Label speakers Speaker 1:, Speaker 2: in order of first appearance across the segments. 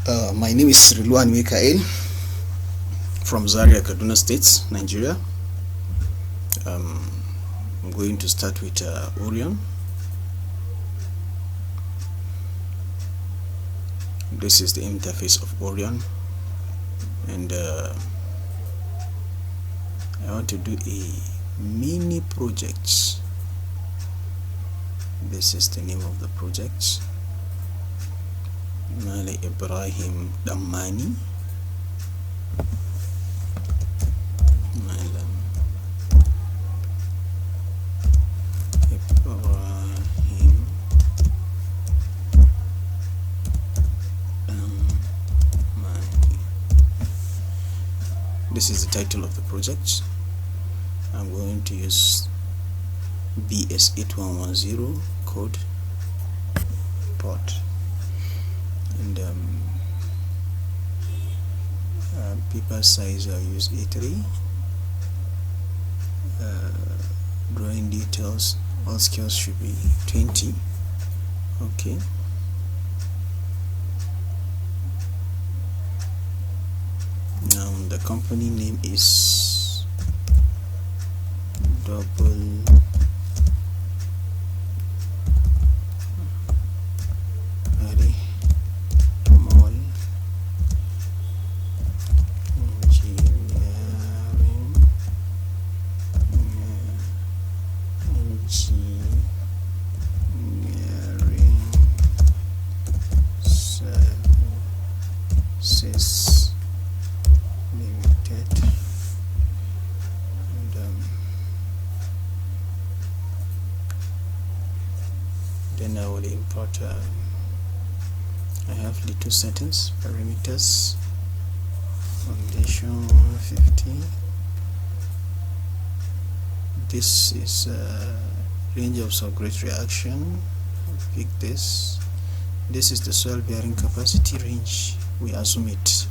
Speaker 1: My name is Rilwan Mikael from Zaria, Kaduna State, Nigeria. I'm going to start with Orion. This is the interface of Orion, and I want to do a mini project. This is the name of the project. Mali Ibrahim Damani. Malam Ibrahim Damani. This is the title of the project. I'm going to use BS8110 code port, and paper size I'll use A3. Drawing details, all scales should be 20. Okay. Now the company name is double mall engineering services limited, and then I will import I have little settings, parameters, foundation 150. This is range of subgrade reaction. Pick this. This is the soil bearing capacity range, we assume it.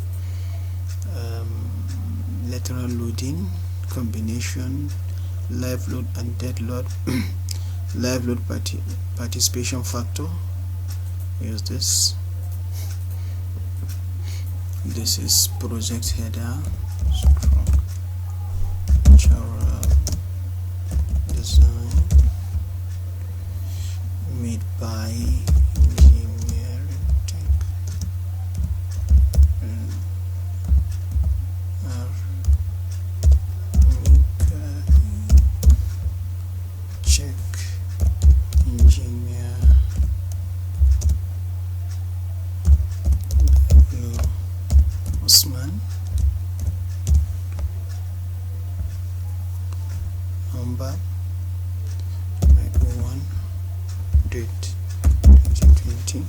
Speaker 1: Lateral loading, combination, live load and dead load. Live load participation factor, use this. This is project header, structural design made by engineering tech and check engineer Osman. Number 901, date 2020.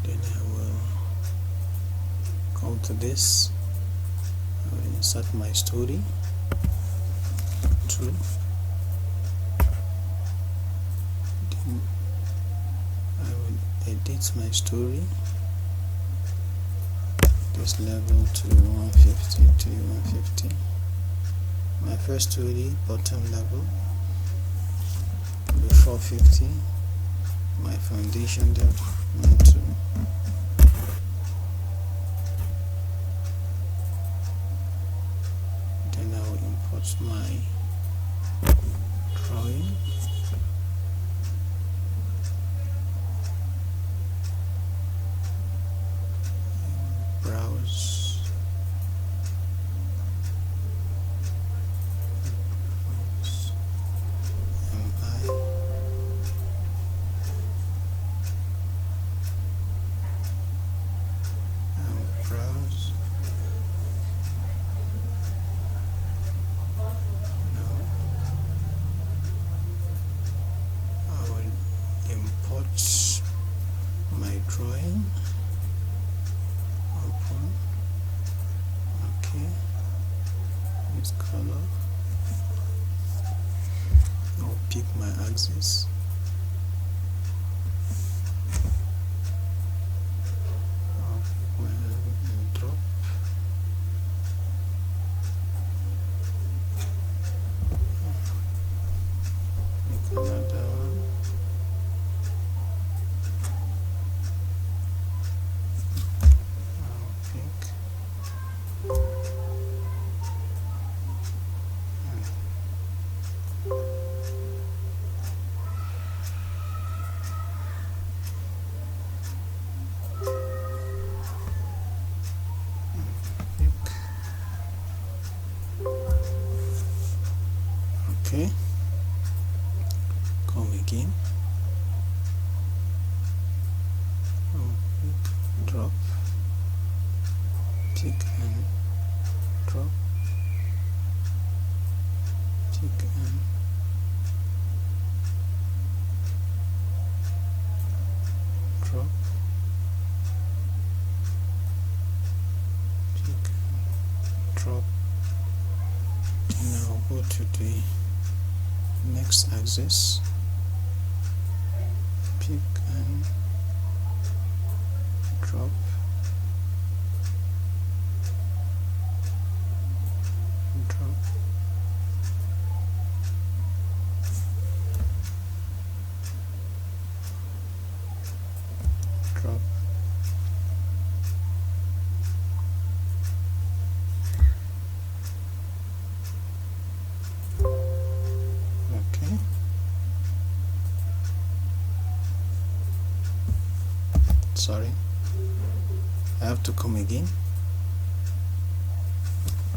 Speaker 1: Then I will come to this. I will insert my story. True. Then I will edit my story. This level to 150 to 150. My first story, bottom level, will be 450. My foundation depth 1, 2. Then I will import my drawing. Browse. My drawing, open, okay, use color, I'll pick my axis, another one. I'll pick okay, come again, pick, drop, pick and drop, pick and drop, pick and drop. Now go to the next axis, pick and drop, drop, drop, okay. Sorry, I have to come again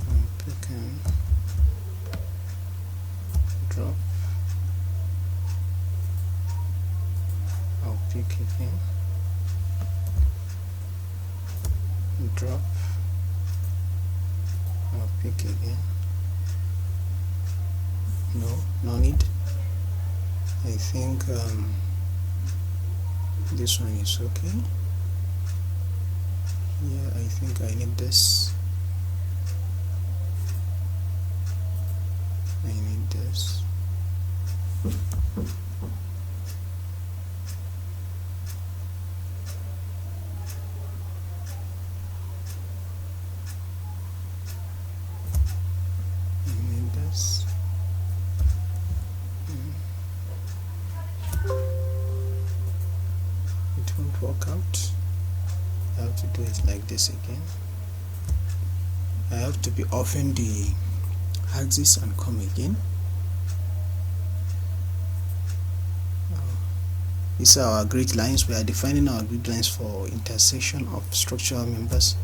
Speaker 1: and pick and drop. I'll pick again, drop, I'll pick again. No need. I think this one is okay. Yeah, I think I need this. I need this. I need this. It won't work out. I have to do it like this again. I have to be offing the axis and come again. These are our grid lines. We are defining our grid lines for intersection of structural members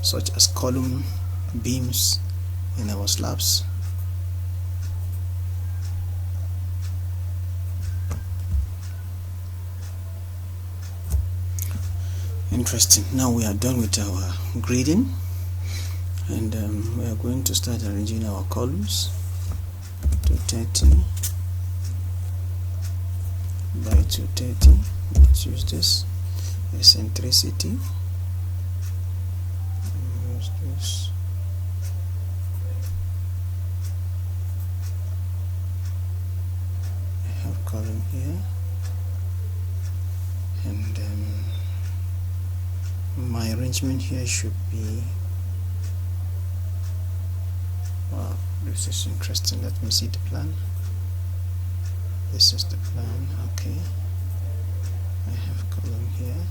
Speaker 1: such as column, beams in our slabs. Interesting. Now we are done with our grading, and we are going to start arranging our columns to 30 by 230. Let's use this eccentricity. Use this. I have column here, and my arrangement here should be, wow, this is interesting. Let me see the plan. This is the plan. Okay, I have column here,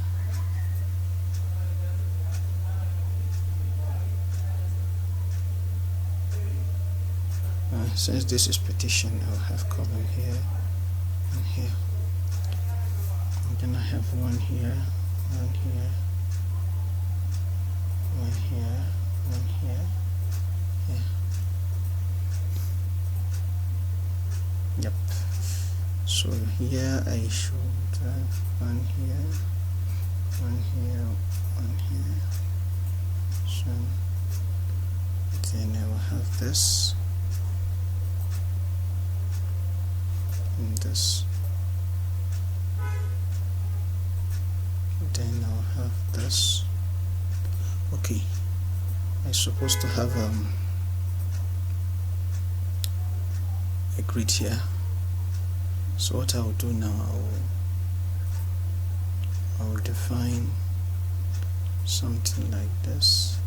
Speaker 1: since this is petition, I'll have column here and here, and then I have one here, one here, one here, one here, yeah. Yep. So here I should have one here, one here, one here. So then I will have this and this. Then I'll have this. Okay, I'm supposed to have a grid here. So what I will do now, I will define something like this.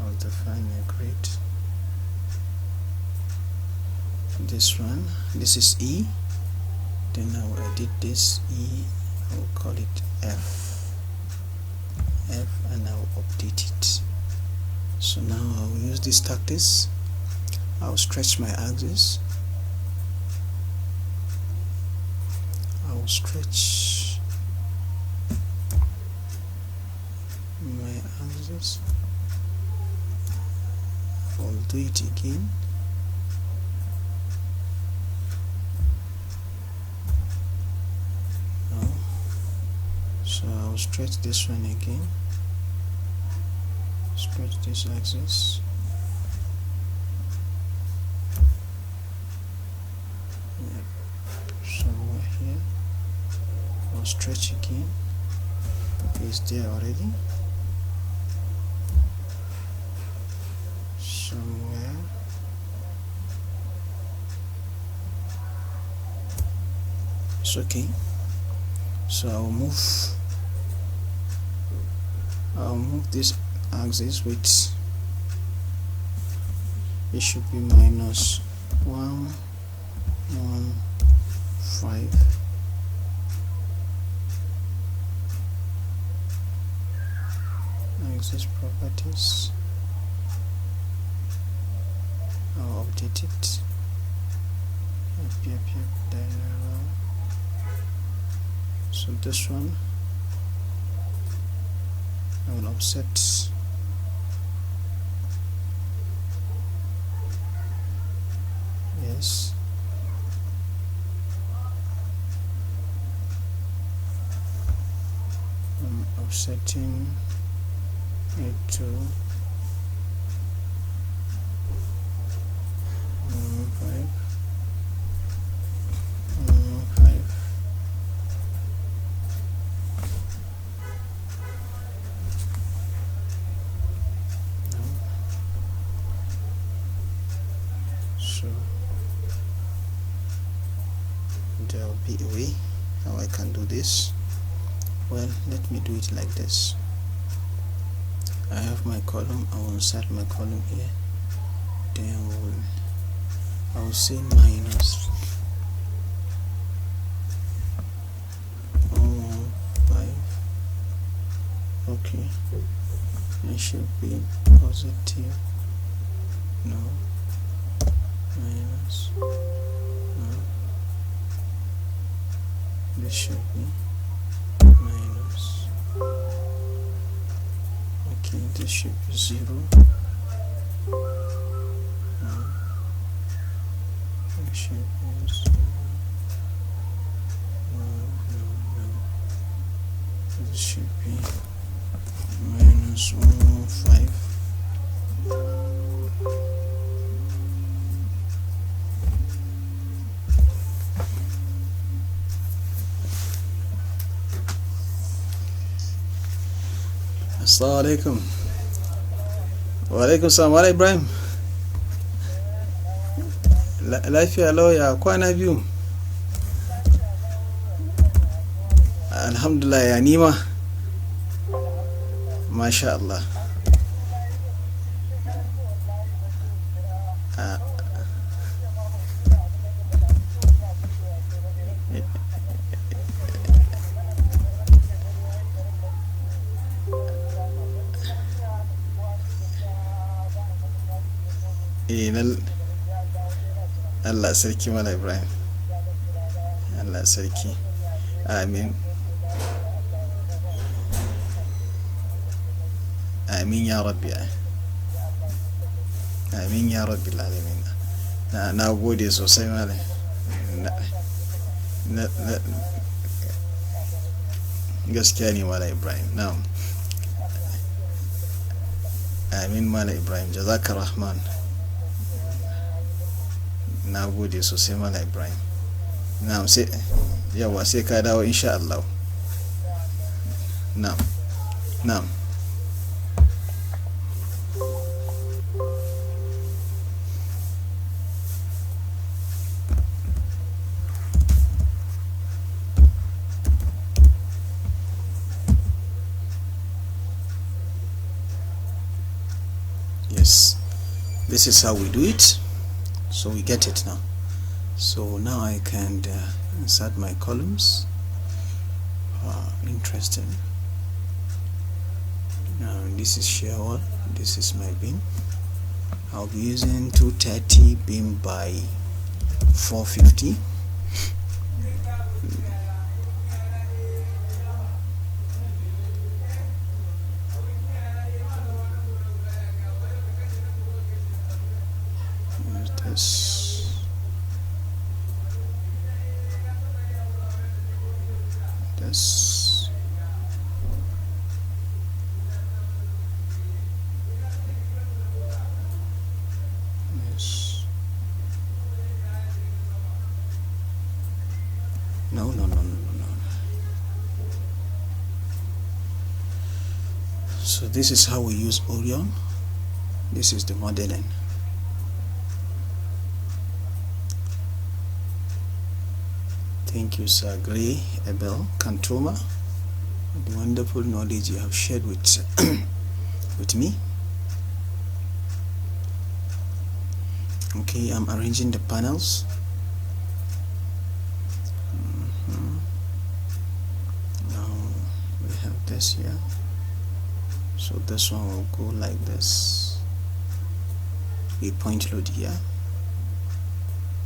Speaker 1: I'll define a grid. this one. This is E. Then I will edit this E. I will call it F, and I will update it. So now I will use this tactics. I will stretch my axis. I will stretch my axis. I will do it again. So I will stretch this one again. Stretch this axis. Yep. Somewhere here. I'll stretch again. Okay, it's there already. Somewhere. It's okay. So I'll move this axis with, it should be minus 1, 1, 5. Axis properties. I'll update it. Yep, so this one I will offset. Yes. I'm offsetting it to 5. So there will be a way how I can do this. Well, let me do it like this. I have my column. I will insert my column here. Then I will say minus 115. Okay, it should be positive. No. Minus. No. This should be minus. Okay, this should be 0. No. This should be 0. No. This should be minus 115. Assalamu alaikum. Wa alaikum salam. Wala Ibrahim. Lafiya lau, ya kwana biyu. Alhamdulillah, ya nima. Masha Allah. Allah sarki Mala Ibrahim. Allah sarki. Amin. Amin ya rabbi. Amin ya rabbi alamin. Na gode sosai Mala. Gaskiya ne Mala Ibrahim. Na'am. Amin Mala Ibrahim. Jazaka rahman. Na gode sosai Mala Ibrahim. Na'am, sai yawa sai ka dawo insha Allah. Na'am. Yes, this is how we do it. So we get it now. So now I can insert my columns. Interesting. Now this is share wall, this is my beam. I'll be using 230 beam by 450. This yes. No. So this is how we use Orion. This is the modeling. Thank you, Sir Gray Abel Cantoma, the wonderful knowledge you have shared with with me. Okay, I'm arranging the panels. Now we have this here. So this one will go like this. A point load here,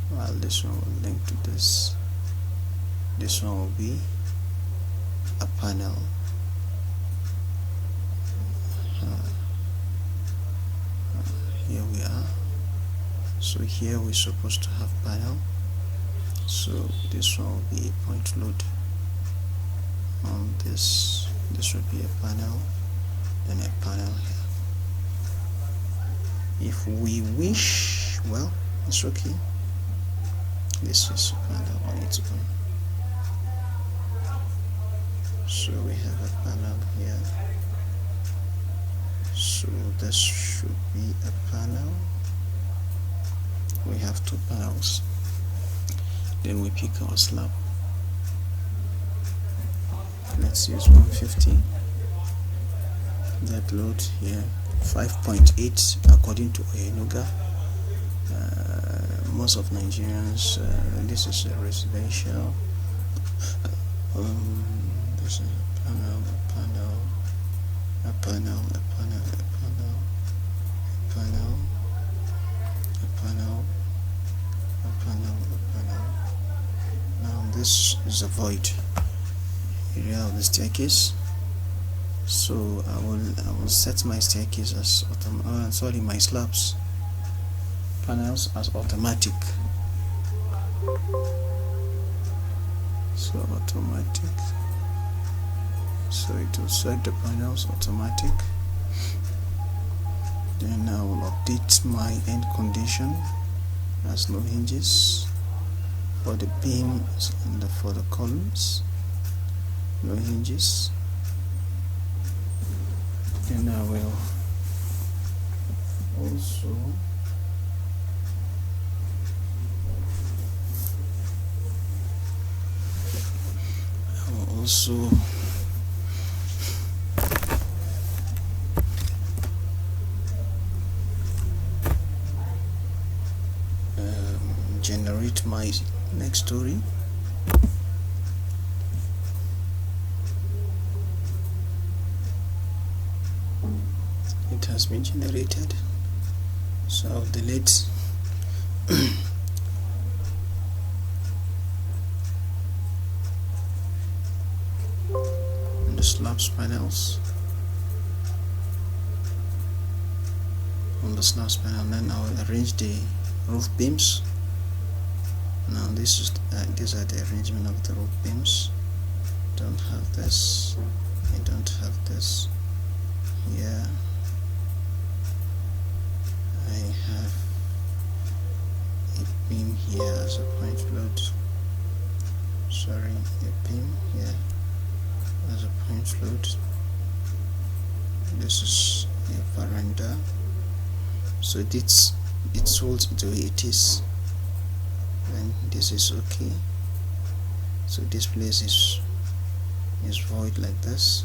Speaker 1: while this one will link to this. This one will be a panel. Here we are. So here we're supposed to have panel. So this one will be a point load on this. This will be a panel, then a panel here. If we wish, well, it's okay. This is a panel on its own. So we have a panel here. So this should be a panel. We have two panels. Then we pick our slab. Let's use 150. That load here 5.8 according to Oyenuga. Most of Nigerians, this is a residential. This is a panel, a panel, a panel, a panel, a panel, a panel, a panel, a panel, a panel. Now this is a void area of the staircase. So I will set my staircase as my slabs panels as automatic. So automatic. So it will set the panels automatic. Then I will update my end condition as no hinges for the beams and for the columns. No hinges. Then I will also generate my next story. It has been generated, so I'll delete the slabs panels on the slabs panel. Then I'll arrange the roof beams. Now this is these are the arrangement of the roof beams. Don't have this. I don't have this here. I have a beam here as a point load. Sorry, a beam here as a point load. This is a veranda. So it holds the way it is. And this is okay. So this place is void like this,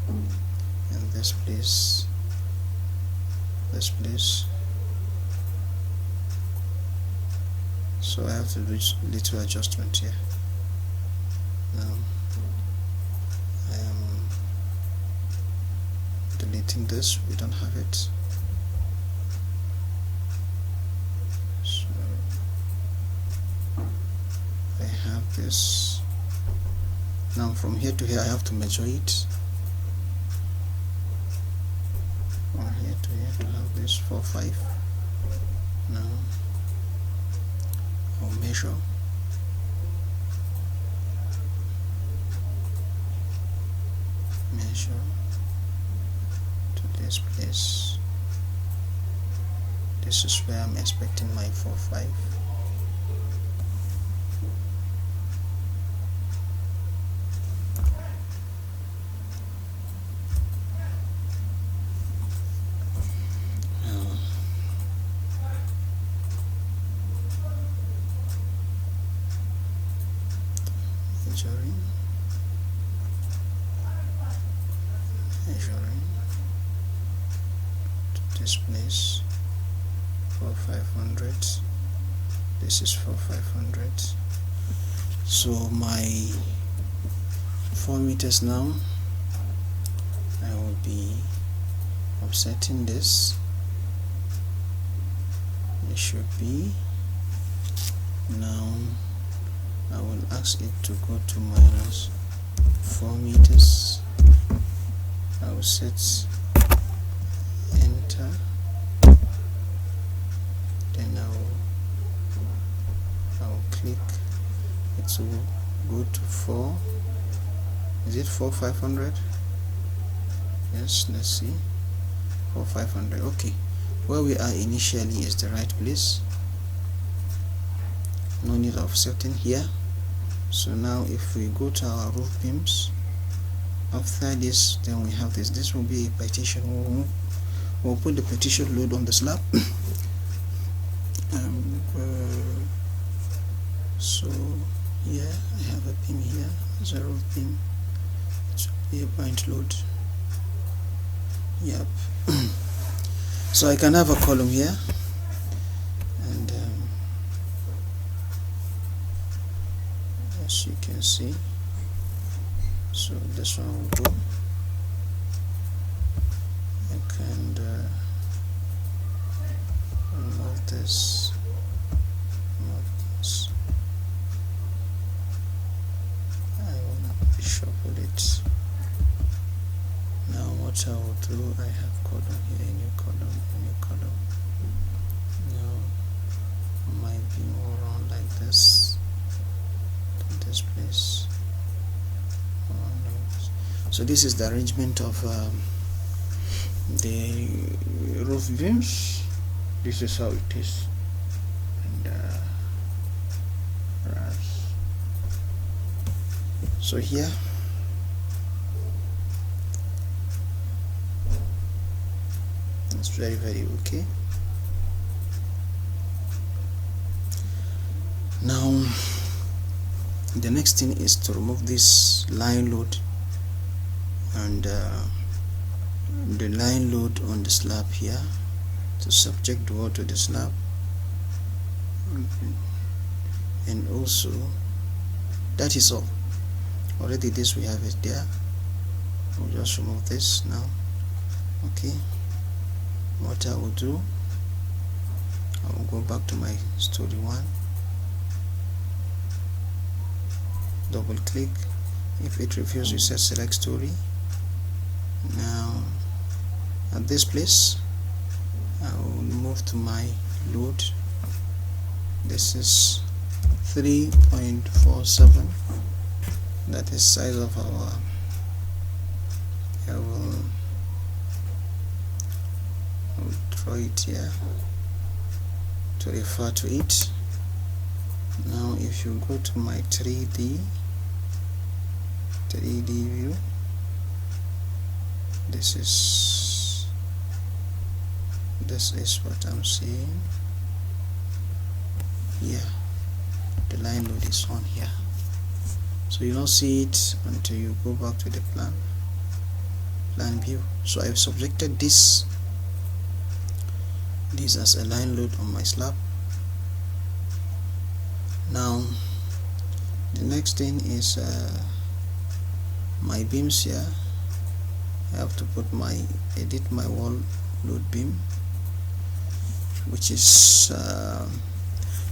Speaker 1: and this place so I have to do little adjustment here. Now I am deleting this, we don't have it. So I have this. Now from here to here I have to measure it. From here to here to have this 4.5. Now I'll measure. To this place. This is where I'm expecting my 4.5. Measuring to this place, 4,500. This is 4,500. So my 4 meters now, I will be offsetting this. It should be. Now I will ask it to go to minus 4 meters. I will set enter, then I will click it will go to 4. Is it 4,500? Yes, let's see. 4,500. Okay, where we are initially is the right place. No need of offsetting here. So now if we go to our roof beams, after this, then we have this will be a partition. We'll put the partition load on the slab. So here I have a beam here, as a roof beam. It should be a point load. Yep. So I can have a column here, and as you can see, so this one will go. I can remove this, I will shuffle it. Now what I will do, I have column here, a new column, a new column. Now my beam will run like this to this place. So this is the arrangement of the roof beams. This is how it is. And so here it's very okay. Now the next thing is to remove this line load and the line load on the slab here, to subject the wall to the slab. And also that is all. Already this we have it there. We'll just remove this now. Okay, what I will do, I will go back to my story 1, double click. If it refuses, you set select story. Now at this place I will move to my load. This is 3.47. that is size of our, I will draw it here to refer to it. Now if you go to my 3D view, this is what I'm seeing here. The line load is on here, so you don't see it until you go back to the plan view. So I've subjected this as a line load on my slab. Now the next thing is my beams here. I have to put edit my wall load beam, which is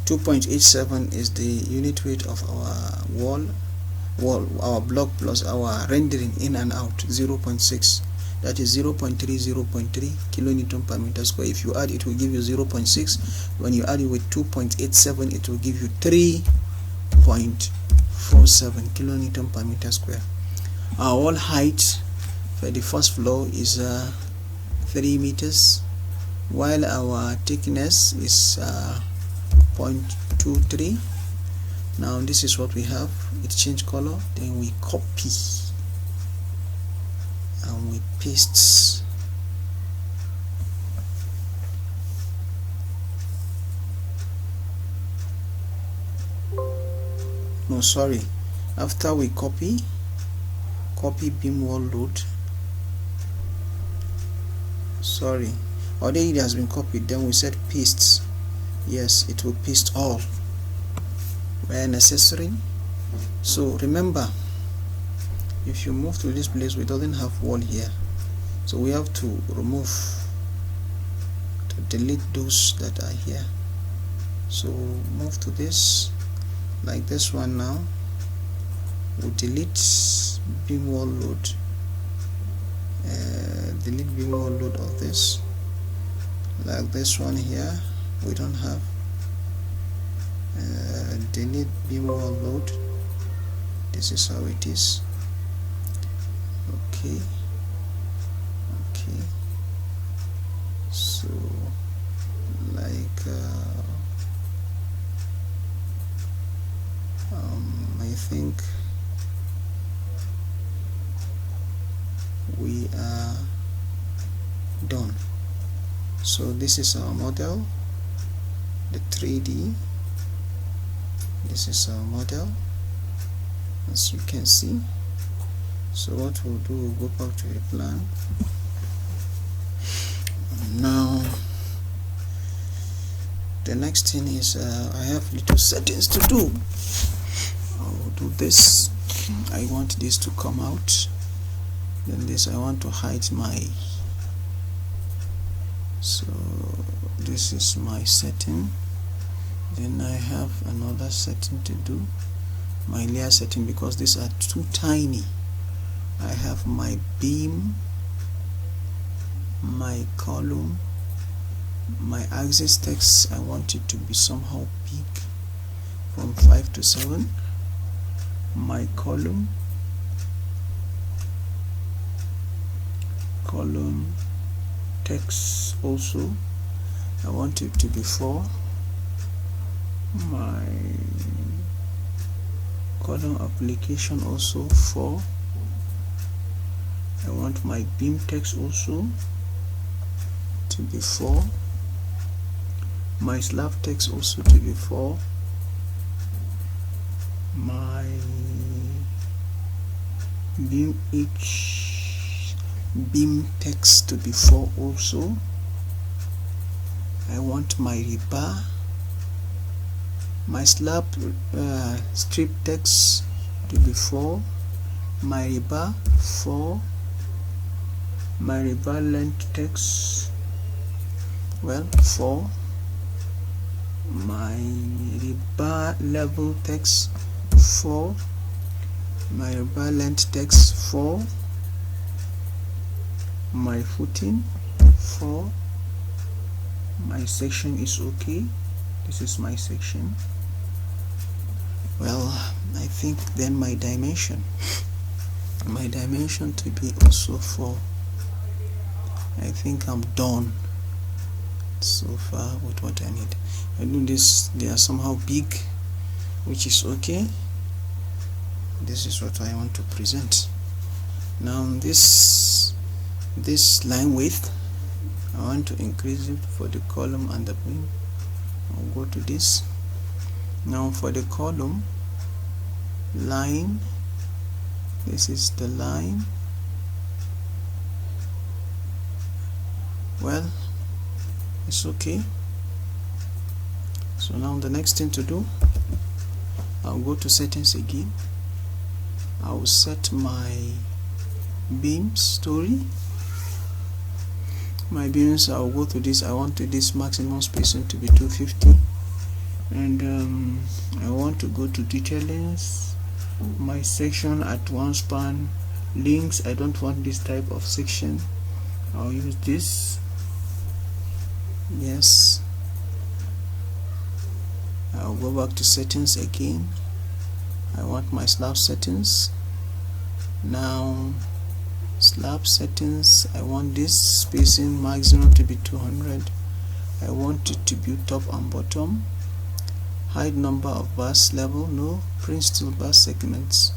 Speaker 1: 2.87 is the unit weight of our our block plus our rendering in and out. 0.6, that is 0.3 kilonewton per meter square. If you add, it will give you 0.6. When you add it with 2.87, it will give you 3.47 kilonewton per meter square. Our wall height for the first floor is 3 meters, while our thickness is 0.23. Now this is what we have. It changed color, then we copy and we paste. No, sorry, after we copy beam wall load, sorry, already it has been copied, then we said paste. Yes, it will paste all where necessary. So remember, if you move to this place, we doesn't have wall here, so we have to remove, to delete those that are here. So move to this, like this one. Now we delete beam wall load, delete beam wall load of this, like this one here we don't have. Delete beam wall load. This is how it is. Okay, so like I think we are done. So this is our model, the 3D. This is our model, as you can see. So what we'll do, we'll go back to the plan. Now the next thing is I have little settings to do. I'll do this. I want this to come out, then this I want to hide my, so this is my setting. Then I have another setting to do, my layer setting, because these are too tiny. I have my beam, my column, my axis text. I want it to be somehow big, from 5 to 7. My column text also, I want it to be 4. My column application also 4. I want my beam text also to be 4. My slab text also to be 4. My beam text to be 4 also. I want my rebar, my slab strip text to be 4, my rebar 4, my rebar length text, well, 4, my rebar level text 4, my rebar length text 4, my footing 4, my section is okay. This is my section. Well, I think then my dimension to be also 4. I think I'm done so far with what I need. I do this, they are somehow big, which is okay. This is what I want to present. Now this line width, I want to increase it for the column and the beam. I'll go to this. Now for the column line, this is the line. Well, it's okay. So now the next thing to do, I'll go to settings again. I'll set my beam story. My beams, I'll go to this. I want this maximum spacing to be 250, and I want to go to detailings. My section at one span, links, I don't want this type of section. I'll use this. Yes, I'll go back to settings again. I want my slab settings. Now slab settings, I want this spacing maximum to be 200. I want it to be top and bottom. Hide number of bars level, no. Print steel bar segments,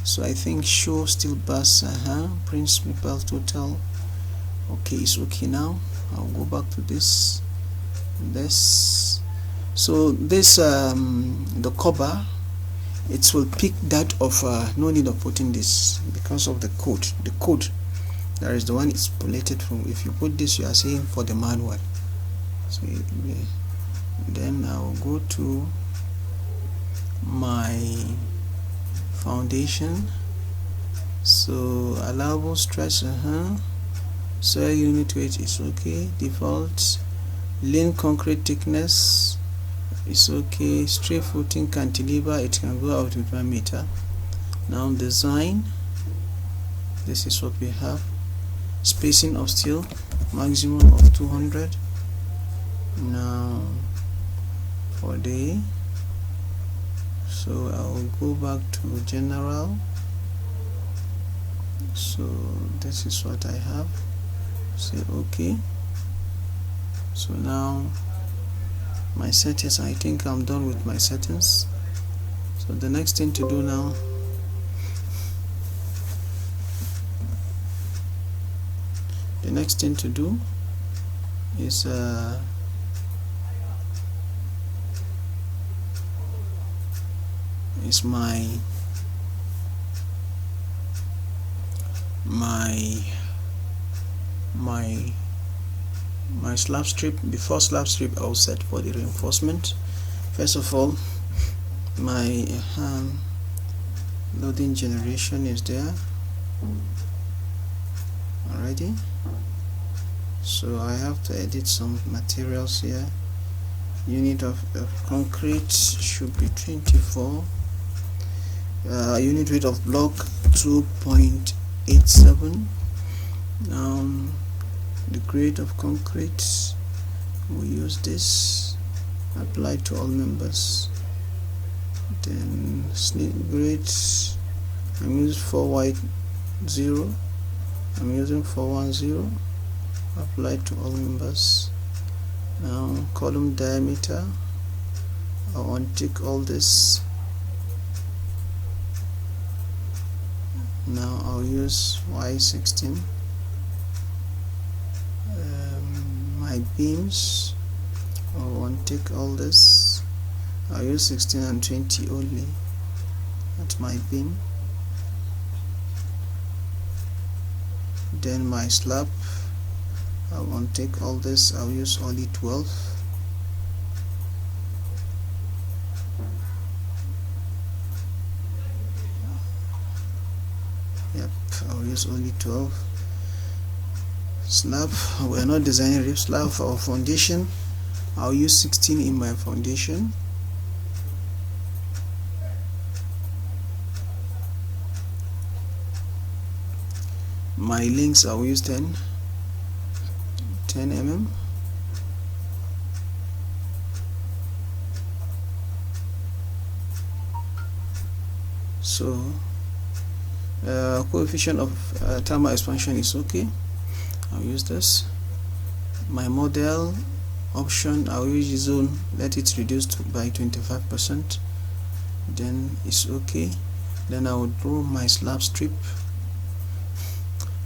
Speaker 1: so I think show steel bars, principal total. Okay, it's okay. Now I'll go back to this. So this the cover, it will pick that of no need of putting this because of the code. The code, there is the one it's populated from. If you put this, you are saying for the manual. So then I'll go to my foundation. So allowable stretch, soil unit weight is okay. Default lean concrete thickness is okay. Straight footing cantilever, it can go out with 1 meter. Now design, this is what we have. Spacing of steel maximum of 200. Now for the, so I'll go back to general. So this is what I have. Say okay. So now my settings, I think I'm done with my settings. So the next thing to do now, is my slab strip. Before slab strip, I'll set for the reinforcement. First of all, my loading generation is there already, so I have to edit some materials here. Unit of concrete should be 24. Unit weight of block 2.87. The grade of concrete, we use this, apply to all members. Then slip grade, I'm using 410. I'm using 410. Apply to all members. Now column diameter, I want to tick all this. Now I'll use Y16. My beams, I want to tick all this. I'll use 16 and 20 only at my beam. Then my slab, I want to take all this. I'll use only 12. Yep, I'll use only 12. Slab, we're not designing rib slab. For our foundation, I'll use 16 in my foundation. My links, I'll use 10 mm. So coefficient of thermal expansion is okay. I'll use this. My model option, I'll use zone, let it reduce by 25%. Then it's okay. Then I will draw my slab strip.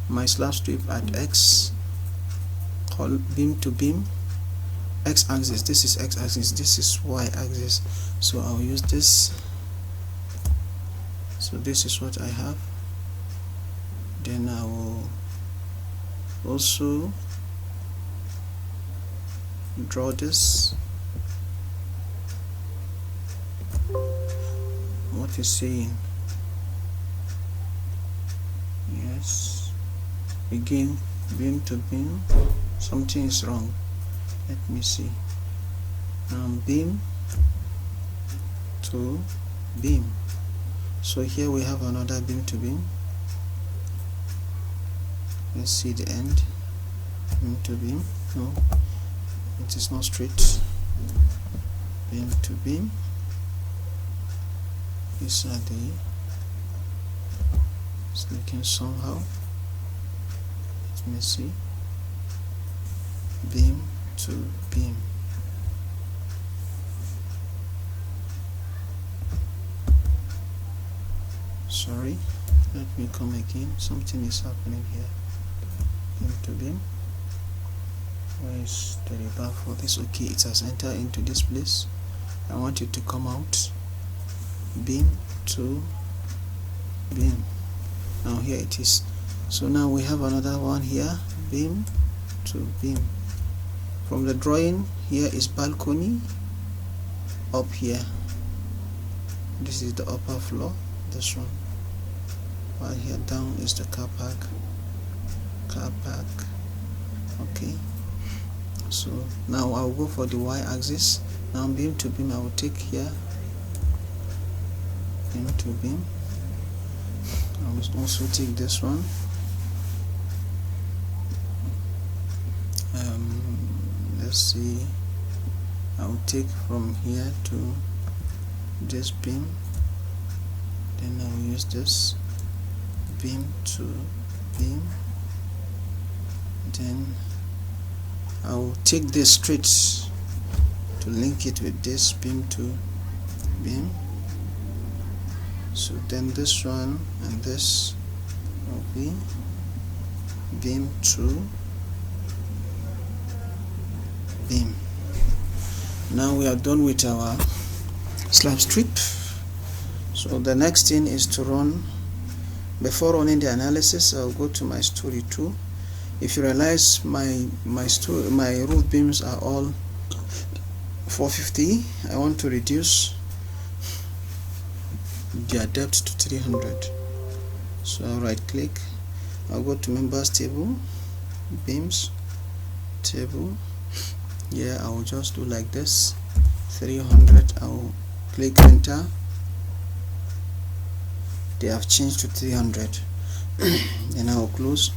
Speaker 1: My slab strip at X, beam to beam, X axis. This is X axis, this is Y axis. So I'll use this. So this is what I have. Then I will also draw this. what is saying. Yes, again, beam to beam, something is wrong. Let me see. Beam to beam. So here we have another beam to beam. Let's see the end. Beam to beam. No, it is not straight. Beam to beam. These are the. It's looking somehow. Let me see. Beam to beam. Sorry, let me come again. Something is happening here. Beam to beam. Where is the bar for this? Okay, it has entered into this place. I want it to come out. Beam to beam. Now here it is. So now we have another one here. Beam to beam. From the drawing, here is balcony. Up here, this is the upper floor. This one. While here down is the car park. Okay, so now I'll go for the y-axis. Now beam to beam, I will take here beam to beam. I will also take this one. Let's see, I will take from here to this beam, then I will use this beam to beam, then I will take this straight to link it with this beam to beam. So then this one and this will be beam to beam. Now we are done with our slab strip. So the next thing is to run. Before running the analysis, I'll go to my story 2. If you realize my roof beams are all 450, I want to reduce their depth to 300. So I'll right click, I'll go to members table, beams table. Yeah, I will just do like this, 300. I will click enter. They have changed to 300. Then I will close.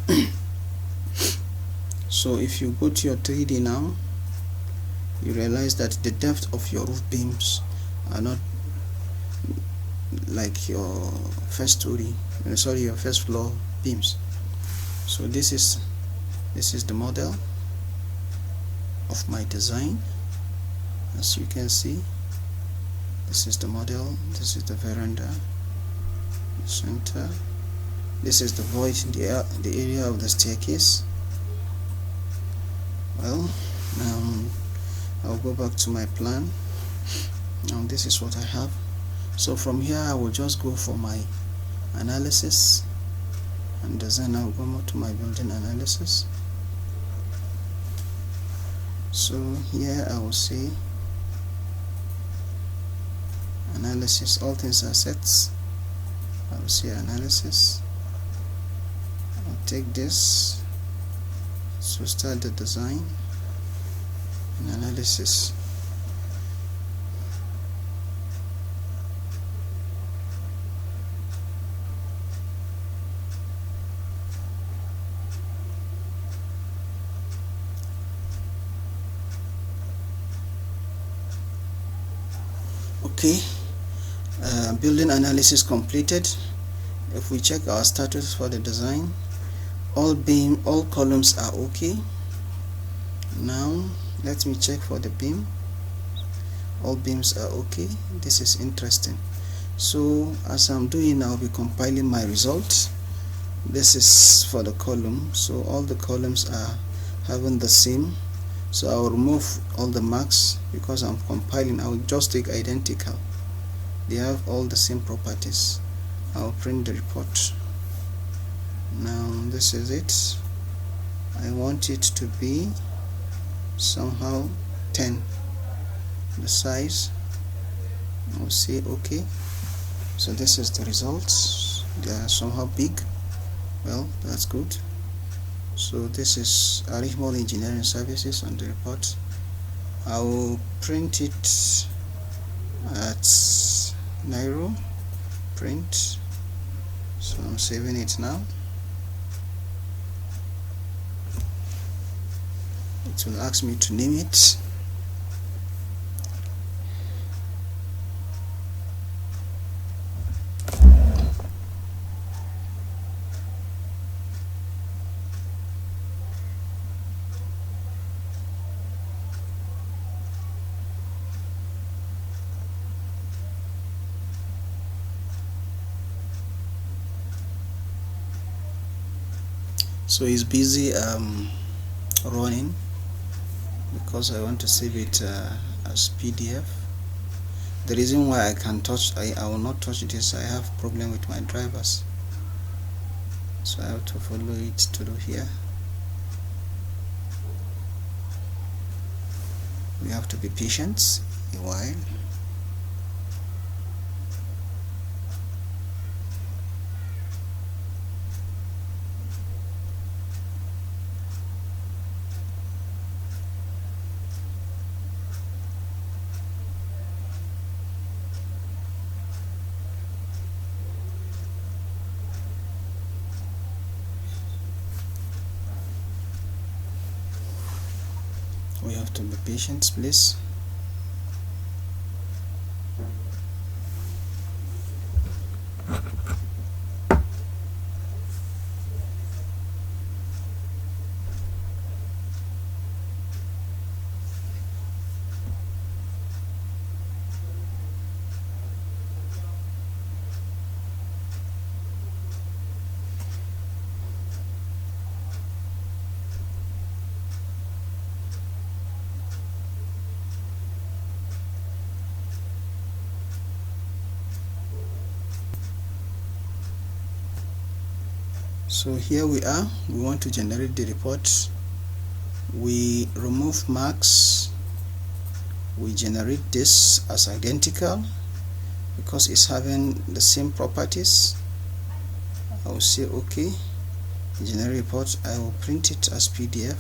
Speaker 1: So if you go to your 3D now, you realize that the depth of your roof beams are not like your first story, sorry, your first floor beams. So this is the model of my design. As you can see, this is the model, this is the veranda, the center, this is the void in the area of the staircase. Well, now I'll go back to my plan. Now this is what I have. So from here I will just go for my analysis and design. I'll go more to my building analysis. So here I will say analysis, all things are set. I will say analysis. I'll take this to start the design and analysis. Okay, building analysis completed. If we check our status for the design, all columns are okay. Now let me check for the beam. All beams are okay. This is interesting. So as I'm doing, I'll be compiling my results. This is for the column, so all the columns are having the same. So I will remove all the marks because I'm compiling. I will just take identical. They have all the same properties. I will print the report. Now this is it. I want it to be somehow 10. The size, I will say okay. So this is the results. They are somehow big. Well, that's good. So this is Arihmol Engineering Services on the report. I will print it at Nairo print. So I'm saving it now. It will ask me to name it. So it's busy running because I want to save it as PDF. The reason why I will not touch this, I have problem with my drivers, so I have to follow it to do here. We have to be patient a while. We have to be patient, please. So here we are. We want to generate the report. We remove marks. We generate this as identical because it's having the same properties. I will say OK. Generate report. I will print it as PDF.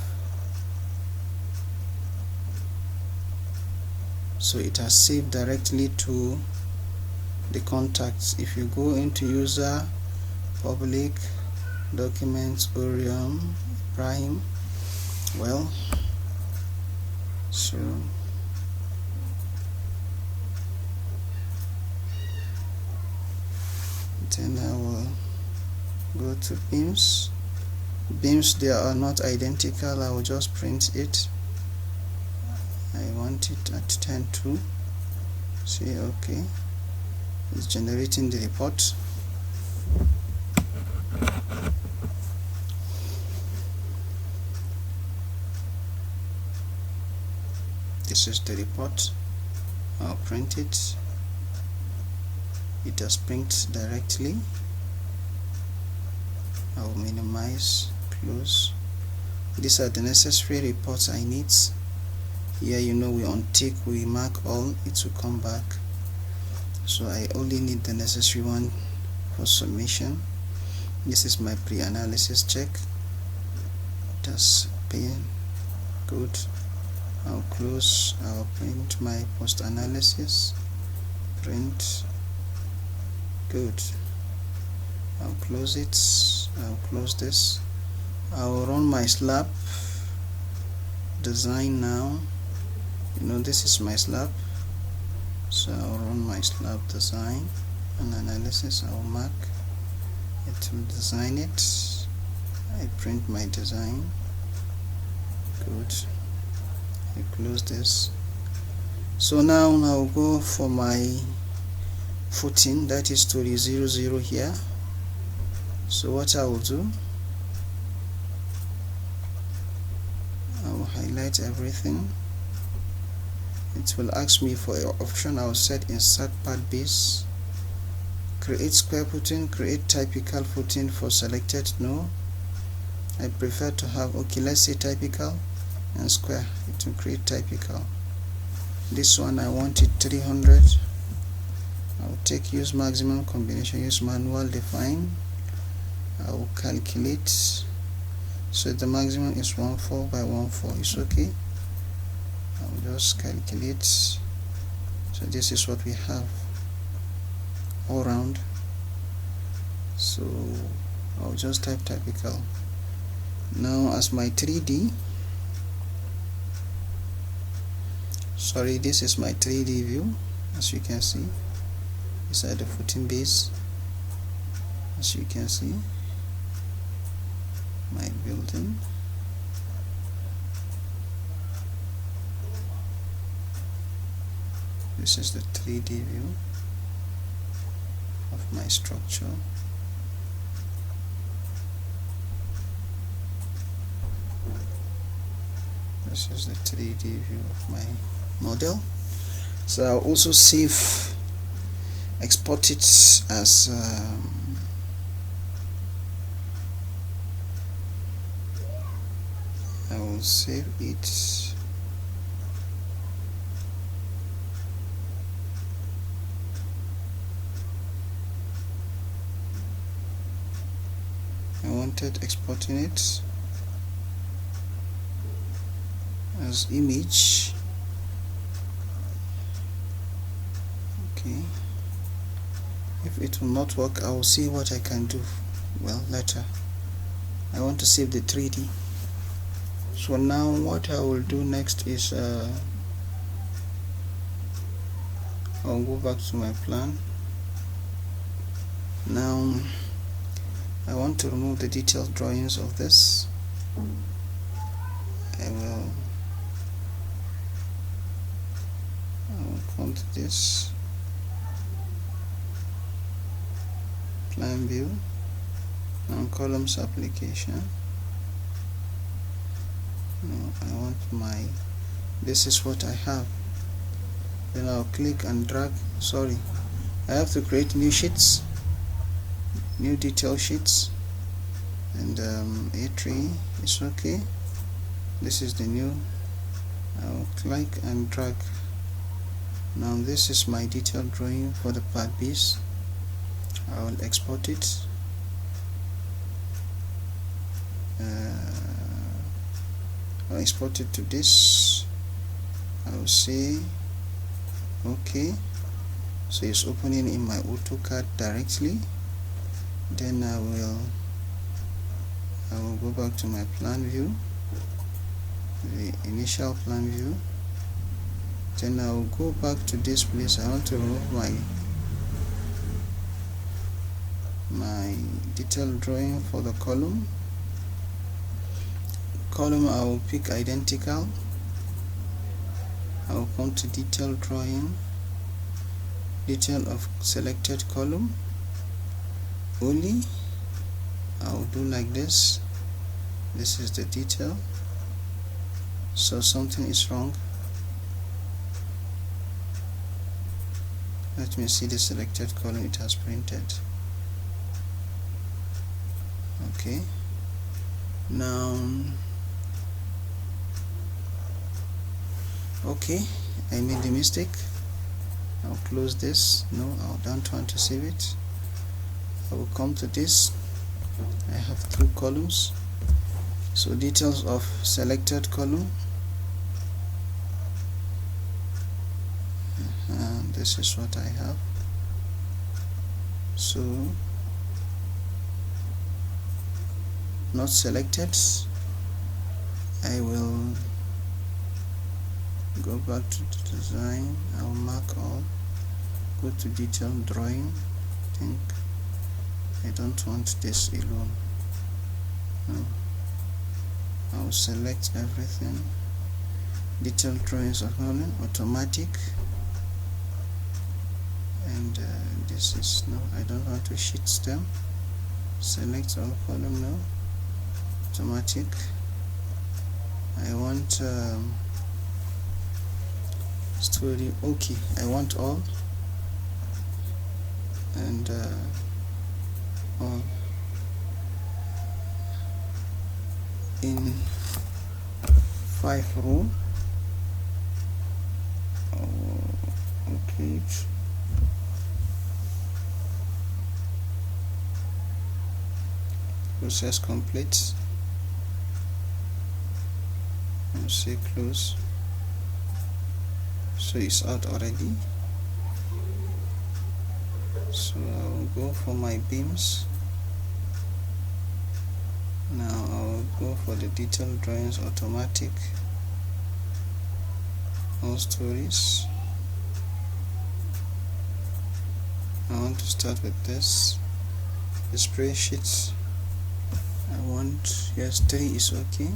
Speaker 1: So it has saved directly to the contacts. If you go into user, public, documents, Orion, Ibrahim, well, so then I will go to beams. They are not identical. I will just print it. I want it at 10.2. Say OK. It's generating the report. This is the report. I'll print it. It does print directly. I'll minimize, close. These are the necessary reports I need. Here, you know, we untick, we mark all, it will come back. So I only need the necessary one for submission. This is my pre-analysis check. That's paying good. I'll close. I'll print my post-analysis. Print. Good. I'll close it. I'll close this. I'll run my slab design now. You know, this is my slab. So I'll run my slab design and analysis. I'll mark. It will design it. I print my design. Good. I close this. So now I'll go for my footing, that is story 00 here. So what I will do, I will highlight everything. It will ask me for an option. I will set insert part base, create square footing, create typical footing for selected. No, I prefer to have, okay, let's say typical and square. It will create typical. This one I want it 300. I'll I'll take use maximum combination, use manual define. I will calculate. So the maximum is 14 by 14. It's okay. I'll just calculate. So this is what we have all round. So I'll just type typical. Now as my 3D, sorry, this is my 3D view. As you can see, these are the footing base. As you can see, my building. This is the 3D view of my structure. This is the 3D view of my model. So I'll also export it as I will save it I wanted exporting it as image. Okay, if it will not work, I will see what I can do. Well, later. I want to save the 3D. So now what I will do next is I'll go back to my plan. Now I want to remove the detailed drawings of this. I will come to this plan view and columns application. No, I want my, this is what I have. Then I'll click and drag. Sorry, I have to create new sheets, new detail sheets, and A3 is okay. This is the new. I'll click and drag. Now this is my detailed drawing for the part B's. I will export it. I'll export it to this. I will say okay. So it's opening in my AutoCAD directly. Then I will go back to my plan view, the initial plan view. Then I will go back to this place. I want to remove my detailed drawing for the column. Column I will pick identical. I will come to detailed drawing, detail of selected column only. I will do like this. This is the detail. So something is wrong. Let me see the selected column it has printed. Okay, now okay, I made a mistake. I'll close this. No, I don't want to save it. I will come to this. I have two columns. So details of selected column, and this is what I have. So not selected. I will go back to the design. I will mark all, go to detailed drawing. I think I don't want this alone. No. I will select everything. Detailed drawings of column, automatic, and this is no. I don't want to sheet stem. Select all column now. Automatic. I want story. Okay, I want all, and all in 5 row. Okay, process complete. I'll say close. So it's out already. So I'll go for my beams. Now I'll go for the detailed drawings automatic, all stories. I want to start with this, the spreadsheet. I want, yes, 3 is okay.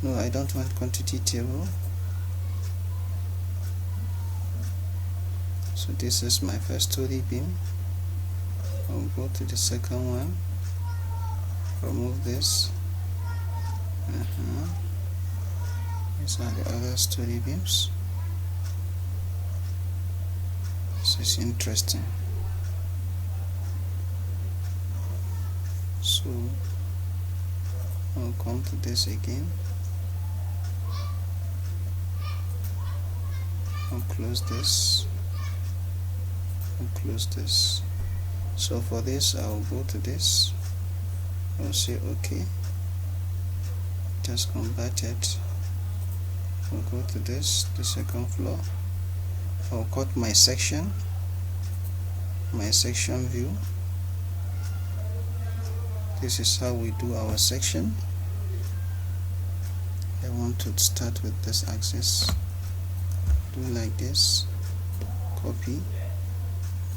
Speaker 1: No, I don't want quantity table. So this is my first story beam. I'll go to the second one, remove this. These are the other story beams. This is interesting. So I'll come to this again. I'll close this. I'll close this. So for this, I'll go to this. I'll say OK. Just converted. I'll go to this, the second floor. I'll cut my section view. This is how we do our section. I want to start with this axis. Do like this. Copy.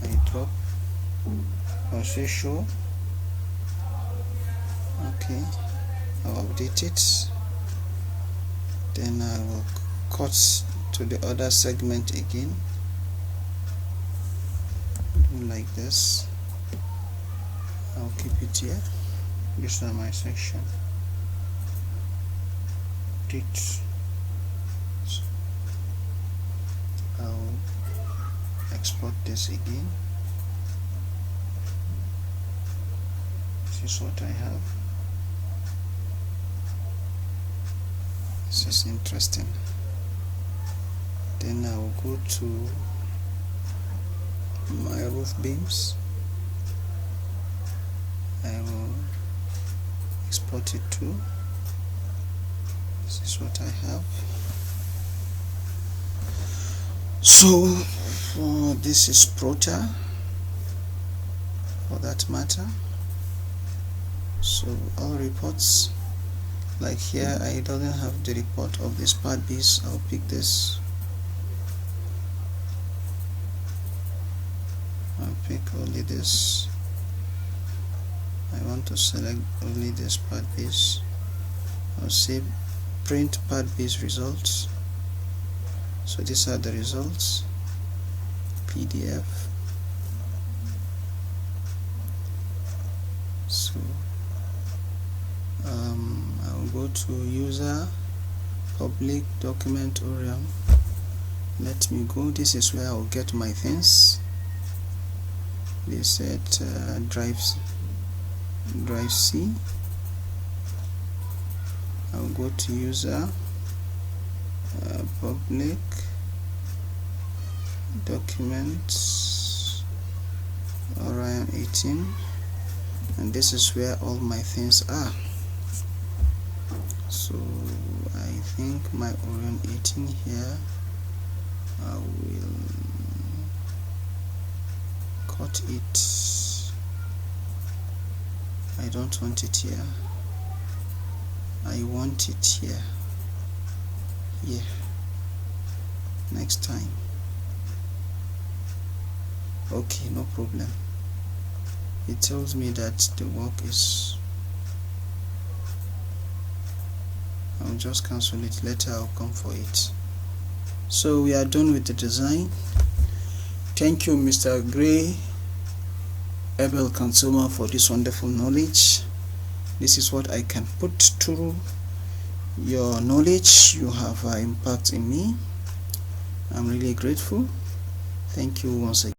Speaker 1: I drop. I'll say show. Okay. I'll update it. Then I will cut to the other segment again. Do like this. I'll keep it here. These are my section. I'll export this again. This is what I have. This is interesting. Then I will go to my roof beams. I will export it too. This is what I have. So this is Prota for that matter. So all reports, like here I don't have the report of this part B's. I'll pick this. I'll pick only this. I want to select only this part B's. I'll say print part B's results. So these are the results. PDF. So I'll go to user public document Orion. Let me go. This is where I'll get my things. They said drive C. I'll go to user public documents Orion 18, and this is where all my things are. So I think my Orion 18 here, I will cut it. I don't want it here. I want it here. Yeah. Next time. Okay, no problem. It tells me that the work is. I'll just cancel it. Later I'll come for it. So we are done with the design. Thank you, Mr. Gray Abel Consumer, for this wonderful knowledge. This is what I can put through your knowledge. You have an impact in me. I'm really grateful. Thank you once again.